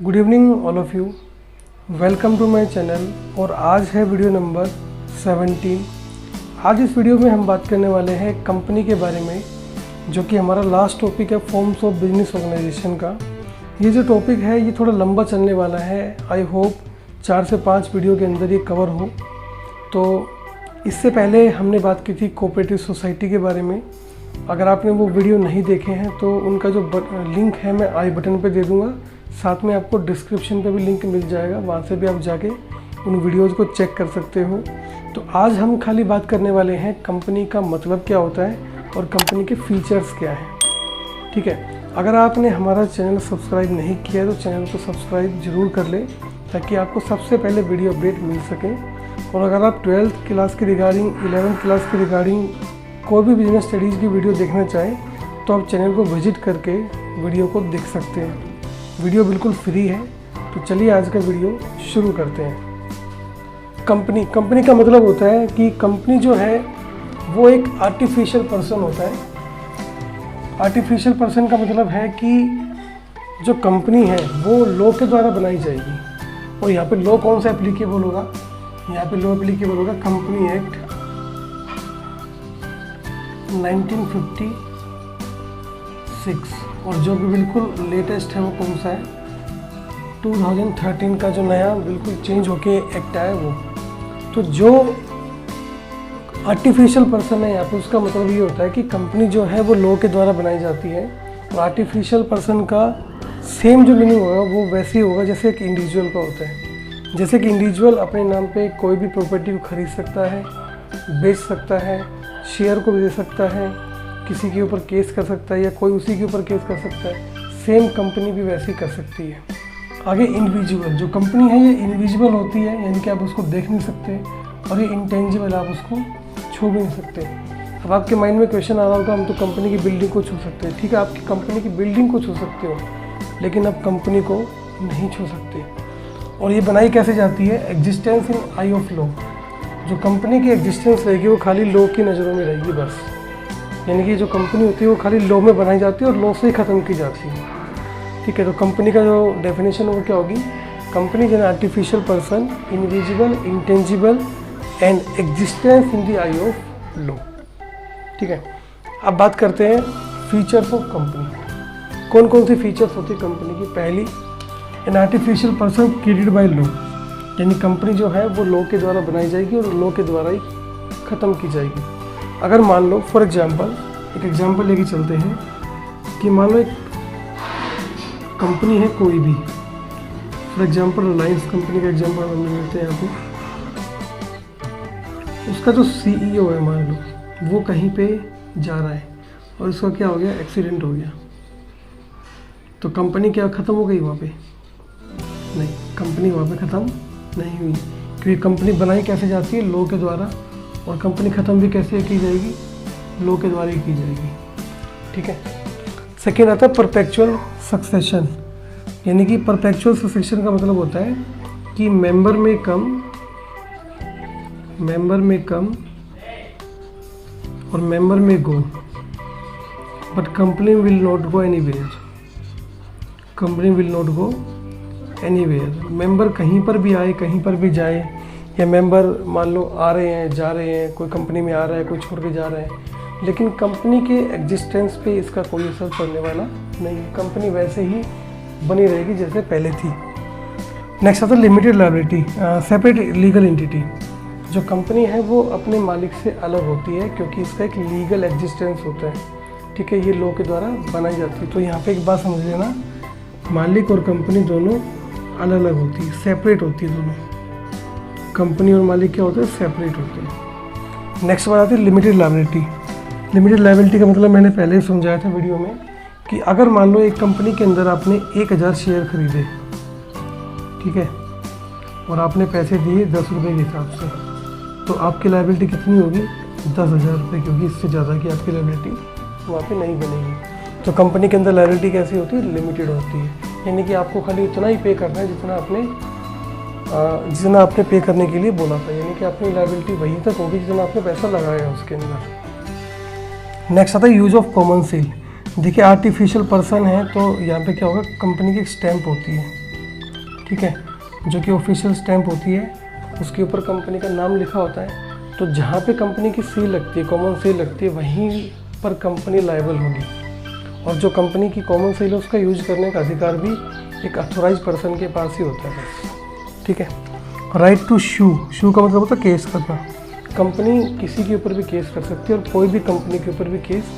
Good evening all of you, welcome to my channel. और आज है वीडियो नंबर 17। आज इस वीडियो में हम बात करने वाले हैं कंपनी के बारे में, जो कि हमारा लास्ट टॉपिक है फॉर्म्स ऑफ बिजनेस ऑर्गेनाइजेशन का। ये जो टॉपिक है ये थोड़ा लंबा चलने वाला है। आई होप 4 से 5 वीडियो के अंदर ये कवर हो। तो इससे पहले हमने बात की थी कोऑपरेटिव सोसाइटी के बारे में। अगर आपने वो वीडियो नहीं देखे हैं तो उनका जो लिंक है मैं आई बटन पे दे दूँगा, साथ में आपको डिस्क्रिप्शन पे भी लिंक मिल जाएगा, वहाँ से भी आप जाके उन वीडियोज़ को चेक कर सकते हो। तो आज हम खाली बात करने वाले हैं कंपनी का मतलब क्या होता है और कंपनी के फीचर्स क्या हैं। ठीक है, अगर आपने हमारा चैनल सब्सक्राइब नहीं किया तो चैनल को सब्सक्राइब ज़रूर कर लें, ताकि आपको सबसे पहले वीडियो अपडेट मिल सके। और अगर आप 12th क्लास की रिगार्डिंग 11th क्लास की रिगार्डिंग कोई भी बिजनेस स्टडीज़ की वीडियो देखना चाहें तो आप चैनल को विजिट करके वीडियो को देख सकते हैं। वीडियो बिल्कुल फ्री है। तो चलिए आज का वीडियो शुरू करते हैं। कंपनी का मतलब होता है कि कंपनी जो है वो एक आर्टिफिशियल पर्सन होता है। आर्टिफिशियल पर्सन का मतलब है कि जो कंपनी है वो लॉ के द्वारा बनाई जाएगी। और यहाँ पे लॉ कौन सा एप्लीकेबल होगा? यहाँ पे लॉ एप्लीकेबल होगा कंपनी एक्ट 1956। और जो भी बिल्कुल लेटेस्ट है वो कौन सा है? 2013 का जो नया बिल्कुल चेंज होके एक्ट आया वो। तो जो आर्टिफिशियल पर्सन है यहाँ पे उसका मतलब ये होता है कि कंपनी जो है वो लॉ के द्वारा बनाई जाती है। और आर्टिफिशियल पर्सन का सेम जो मीनिंग होगा वो वैसे ही होगा जैसे एक इंडिविजुअल का होता है। जैसे कि इंडिविजुअल अपने नाम पे कोई भी प्रॉपर्टी को खरीद सकता है, बेच सकता है, शेयर को भी दे सकता है, किसी के ऊपर केस कर सकता है या कोई उसी के ऊपर केस कर सकता है। सेम कंपनी भी वैसे ही कर सकती है। आगे इंडिविजुअल, जो कंपनी है ये इनविजिबल होती है, यानी कि आप उसको देख नहीं सकते। और ये इंटेंजिबल, आप उसको छू भी नहीं सकते। अब आपके माइंड में क्वेश्चन आ रहा होगा हम तो कंपनी की बिल्डिंग को छू सकते हैं। ठीक है, आपकी कंपनी की बिल्डिंग को छू सकते हो, लेकिन आप कंपनी को नहीं छू सकते। और ये बनाई कैसे जाती है? Existence in I of law. जो कंपनी की एग्जिस्टेंस रहेगी वो खाली लॉ की नज़रों में रहेगी बस। यानी कि जो कंपनी होती है वो खाली लॉ में बनाई जाती है और लॉ से ही ख़त्म की जाती है। ठीक है, तो कंपनी का जो डेफिनेशन वो क्या होगी? Company is an artificial person, invisible, intangible and existence in the I of law. ठीक है, अब बात करते हैं फीचर्स ऑफ कंपनी। कौन कौन सी फीचर्स होती है कंपनी की? पहली, an artificial person created by law, यानी कंपनी जो है वो लॉ के द्वारा बनाई जाएगी और लॉ के द्वारा ही ख़त्म की जाएगी। अगर मान लो फॉर एग्जांपल, एक एग्जांपल लेके चलते हैं कि मान लो एक कंपनी है कोई भी, फॉर एग्जांपल रिलायंस कंपनी का एग्जांपल हम लेते हैं यहाँ पे। उसका जो सीईओ है मान लो वो कहीं पे जा रहा है और उसका क्या हो गया? एक्सीडेंट हो गया। तो कंपनी क्या ख़त्म हो गई वहाँ पे? नहीं, कंपनी वहाँ पे ख़त्म नहीं हुई, क्योंकि कंपनी बनाई कैसे जाती है? लॉ के द्वारा। और कंपनी ख़त्म भी कैसे की जाएगी? लॉ के द्वारा ही की जाएगी। ठीक है, सेकेंड आता है परपेचुअल सक्सेशन। यानी कि परपेचुअल सक्सेशन का मतलब होता है कि मेंबर में कम और मेंबर में go, but company will not go anywhere. Company will not go anywhere. Member कहीं पर भी आए, कहीं पर भी जाए, या मेंबर मान लो आ रहे हैं, जा रहे हैं, कोई कंपनी में आ रहा है, कोई छोड़ के जा रहा है, लेकिन कंपनी के एग्जिस्टेंस पे इसका कोई असर पड़ने वाला नहीं। कंपनी वैसे ही बनी रहेगी जैसे पहले थी। नेक्स्ट आता है limited liability, separate legal entity. जो कंपनी है वो अपने मालिक से अलग होती है क्योंकि इसका एक लीगल एग्जिस्टेंस होता है। ठीक है, ये लॉ के द्वारा बनाई जाती है। तो यहाँ पे एक बात समझ लेना, मालिक और कंपनी दोनों अलग अलग होती है, सेपरेट होती है दोनों। कंपनी और मालिक क्या होते हैं? सेपरेट होते हैं। नेक्स्ट बात आती है लिमिटेड लायबिलिटी। लिमिटेड लायबिलिटी का मतलब मैंने पहले ही समझाया था वीडियो में कि अगर मान लो एक कंपनी के अंदर आपने 1000 शेयर खरीदे, ठीक है, और आपने पैसे दिए 10 रुपये के हिसाब से, तो आपकी लायबिलिटी कितनी होगी? 10,000 रुपये, क्योंकि इससे ज़्यादा की आपकी लायबिलिटी वहाँ पे नहीं बनेगी। तो कंपनी के अंदर लायबिलिटी कैसी होती है? लिमिटेड होती है। यानी कि आपको खाली उतना ही पे करना है जितना आपने पे करने के लिए बोला था। यानी कि अपनी लायबिलिटी वही तक होगी जितना आपने पैसा लगाया है उसके अंदर। नेक्स्ट आता है यूज ऑफ कॉमन सील। देखिए आर्टिफिशियल पर्सन है तो यहाँ पे क्या होगा, कंपनी की एक स्टैंप होती है, ठीक है, जो कि ऑफिशियल स्टैंप होती है, उसके ऊपर कंपनी का नाम लिखा होता है। तो जहाँ पे कंपनी की सील लगती है, कॉमन सील लगती है, वहीं पर कंपनी लायबल होगी। और जो कंपनी की कॉमन सील है उसका यूज करने का अधिकार भी एक अथोराइज पर्सन के पास ही होता है बस, ठीक है। राइट टू शू का मतलब होता है केस करना। कंपनी किसी के ऊपर भी केस कर सकती है और कोई भी कंपनी के ऊपर भी केस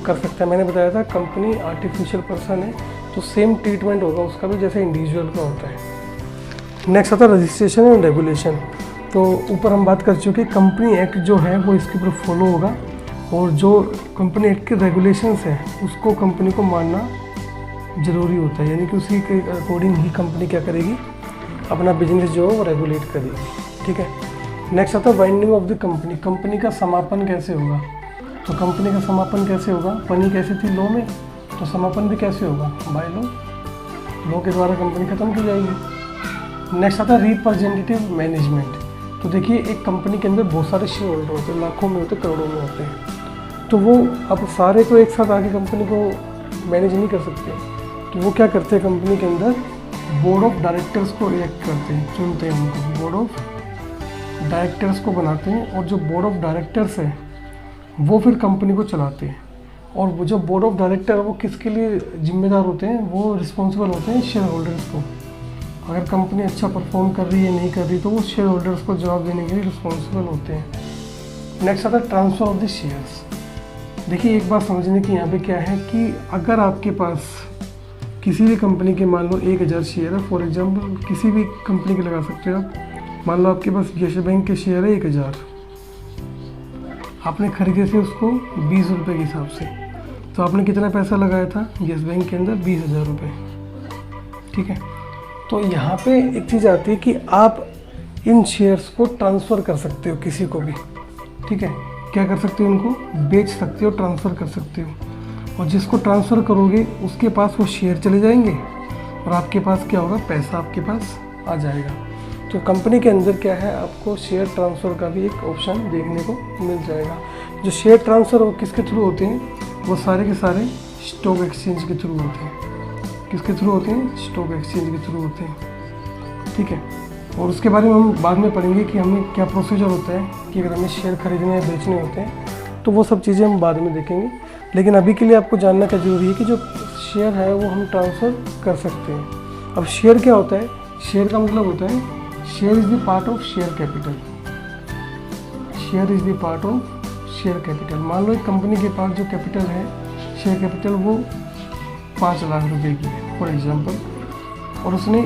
कर सकता है। मैंने बताया था कंपनी आर्टिफिशियल पर्सन है तो सेम ट्रीटमेंट होगा उसका भी जैसे इंडिविजुअल का होता है। नेक्स्ट आता है रजिस्ट्रेशन एंड रेगुलेशन। तो ऊपर हम बात कर चुके, कंपनी एक्ट जो है वो इसके ऊपर फॉलो होगा और जो कंपनी एक्ट के रेगुलेशंस हैं उसको कंपनी को मानना ज़रूरी होता है, यानी कि उसी के अकॉर्डिंग ही कंपनी क्या करेगी, अपना बिजनेस जो है वो रेगुलेट करेगी, ठीक है। नेक्स्ट आता है winding of the company. Company का समापन कैसे होगा? तो कंपनी का समापन कैसे होगा? बनी कैसे थी लॉ में, तो समापन भी कैसे होगा? बाय लॉ के द्वारा कंपनी खत्म की जाएगी। नेक्स्ट आता है रिप्रेजेंटेटिव मैनेजमेंट। तो देखिए एक कंपनी के अंदर बहुत सारे शेयर होल्डर होते हैं, लाखों में होते हैं, करोड़ों में होते हैं। तो वो अब सारे तो एक साथ आके कंपनी को मैनेज नहीं कर सकते, तो वो क्या करते हैं, कंपनी के अंदर बोर्ड ऑफ डायरेक्टर्स को इलेक्ट करते हैं, चुनते हैं उनको, बोर्ड ऑफ डायरेक्टर्स को बनाते हैं। और जो बोर्ड ऑफ डायरेक्टर्स है वो फिर कंपनी को चलाते हैं। और वो जो बोर्ड ऑफ डायरेक्टर वो किसके लिए जिम्मेदार होते हैं, वो रिस्पॉन्सिबल होते हैं शेयर होल्डर्स को। अगर कंपनी अच्छा परफॉर्म कर रही है नहीं कर रही तो वो शेयर होल्डर्स को जवाब देने के लिए रिस्पॉन्सिबल होते हैं। नेक्स्ट आता है ट्रांसफ़र ऑफ द शेयर्स। देखिए एक बात समझने की यहाँ पे क्या है कि अगर आपके पास किसी भी कंपनी के मान लो 1000 शेयर है, फॉर एग्जांपल किसी भी कंपनी के लगा सकते हो आप। मान लो आपके पास यस बैंक के शेयर है 1000, आपने खरीदे थे उसको 20 रुपये के हिसाब से, तो आपने कितना पैसा लगाया था यस बैंक के अंदर? 20,000 रुपये, ठीक है। तो यहाँ पे एक चीज़ आती है कि आप इन शेयर्स को ट्रांसफ़र कर सकते हो किसी को भी, ठीक है। क्या कर सकते हो, उनको बेच सकते हो, ट्रांसफ़र कर सकते हो। और जिसको ट्रांसफ़र करोगे उसके पास वो शेयर चले जाएंगे और आपके पास क्या होगा, पैसा आपके पास आ जाएगा। तो कंपनी के अंदर क्या है, आपको शेयर ट्रांसफ़र का भी एक ऑप्शन देखने को मिल जाएगा। जो शेयर ट्रांसफ़र वो किसके थ्रू होते हैं, वो सारे के सारे स्टॉक एक्सचेंज के थ्रू होते हैं। किसके थ्रू होते हैं? स्टॉक एक्सचेंज के थ्रू होते हैं, ठीक है। और उसके बारे में हम बाद में पढ़ेंगे कि हमें क्या प्रोसीजर होता है कि अगर हमें शेयर खरीदने या बेचने होते हैं, तो वो सब चीज़ें हम बाद में देखेंगे। लेकिन अभी के लिए आपको जानना क्या ज़रूरी है कि जो शेयर है वो हम ट्रांसफ़र कर सकते हैं। अब शेयर क्या होता है? शेयर का मतलब होता है share is the part of share capital. Share is the part of share capital. मान लो एक कंपनी के पास जो कैपिटल है, शेयर कैपिटल, वो 5 लाख रुपए की है फॉर एग्जांपल, और उसने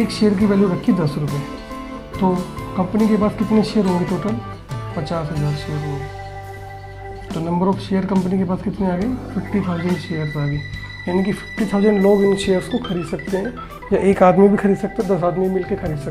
एक शेयर की वैल्यू रखी 10 रुपये, तो कंपनी के पास कितने शेयर होंगे टोटल? 50,000 शेयर होंगे। तो नंबर ऑफ शेयर कंपनी के पास कितने आ गए? 50,000 शेयर्स आ गए। यानी कि 50,000 लोग इन शेयर्स को खरीद सकते हैं, या एक आदमी भी खरीद सकता है, 10 आदमी मिलकर खरीद सकते हैं।